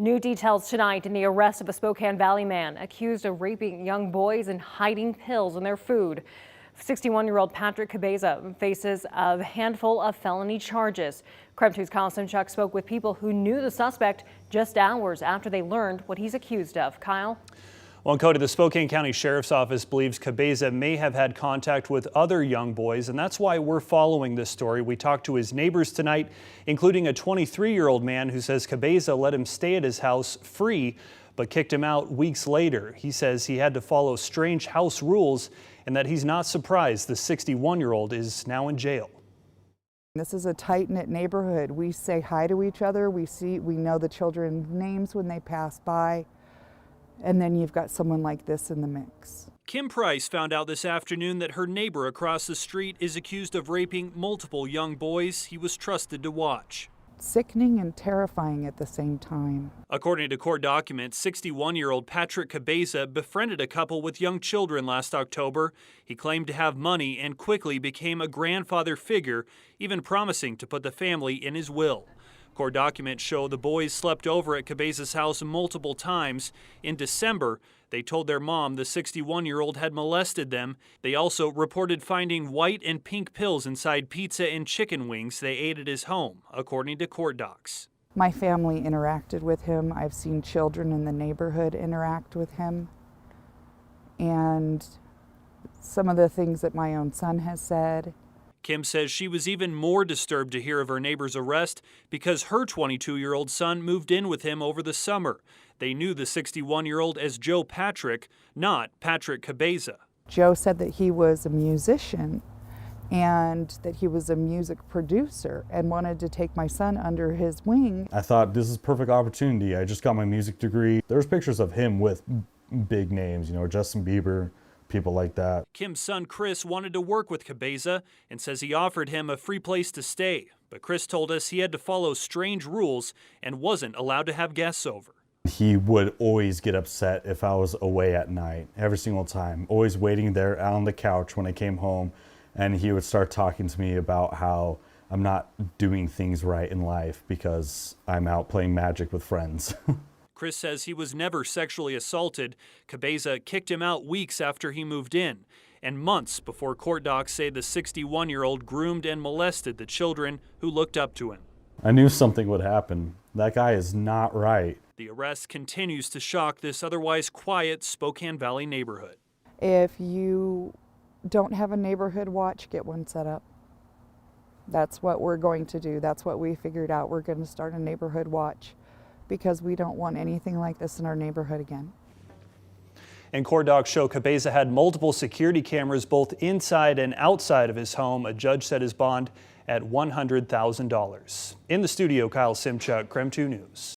New details tonight in the arrest of a Spokane Valley man accused of raping young boys and hiding pills in their food. 61-year-old Patrick Cabeza faces a handful of felony charges. KREM 2's Kyle Simchuk spoke with people who knew the suspect just hours after they learned what he's accused of. Kyle? Well, Cody, the Spokane County Sheriff's Office believes Cabeza may have had contact with other young boys, and that's why we're following this story. We talked to his neighbors tonight, including a 23-year-old man who says Cabeza let him stay at his house free, but kicked him out weeks later. He says he had to follow strange house rules and that he's not surprised the 61-year-old is now in jail. This is a tight-knit neighborhood. We say hi to each other. We know the children's names when they pass by. And then you've got someone like this in the mix. Kim Price found out this afternoon that her neighbor across the street is accused of raping multiple young boys he was trusted to watch. Sickening and terrifying at the same time. According to court documents, 61-year-old Patrick Cabeza befriended a couple with young children last October. He claimed to have money and quickly became a grandfather figure, even promising to put the family in his will. Court documents show the boys slept over at Cabeza's house multiple times. In December, they told their mom the 61-year-old had molested them. They also reported finding white and pink pills inside pizza and chicken wings they ate at his home, according to court docs. My family interacted with him. I've seen children in the neighborhood interact with him. And some of the things that my own son has said. Kim says she was even more disturbed to hear of her neighbor's arrest because her 22-year-old son moved in with him over the summer. They knew the 61-year-old as Joe Patrick, not Patrick Cabeza. Joe said that he was a musician and that he was a music producer and wanted to take my son under his wing. I thought this is a perfect opportunity. I just got my music degree. There's pictures of him with big names, you know, Justin Bieber, people like that. Kim's son Chris wanted to work with Cabeza and says he offered him a free place to stay. But Chris told us he had to follow strange rules and wasn't allowed to have guests over. He would always get upset if I was away at night, every single time. Always waiting there out on the couch when I came home, and he would start talking to me about how I'm not doing things right in life because I'm out playing magic with friends. Chris says he was never sexually assaulted. Cabeza kicked him out weeks after he moved in, and months before court docs say the 61-year-old groomed and molested the children who looked up to him. I knew something would happen. That guy is not right. The arrest continues to shock this otherwise quiet Spokane Valley neighborhood. If you don't have a neighborhood watch, get one set up. That's what we're going to do. That's what we figured out. We're going to start a neighborhood watch, because we don't want anything like this in our neighborhood again. And court docs show Cabeza had multiple security cameras both inside and outside of his home. A judge set his bond at $100,000. In the studio, Kyle Simchuk, KREM 2 News.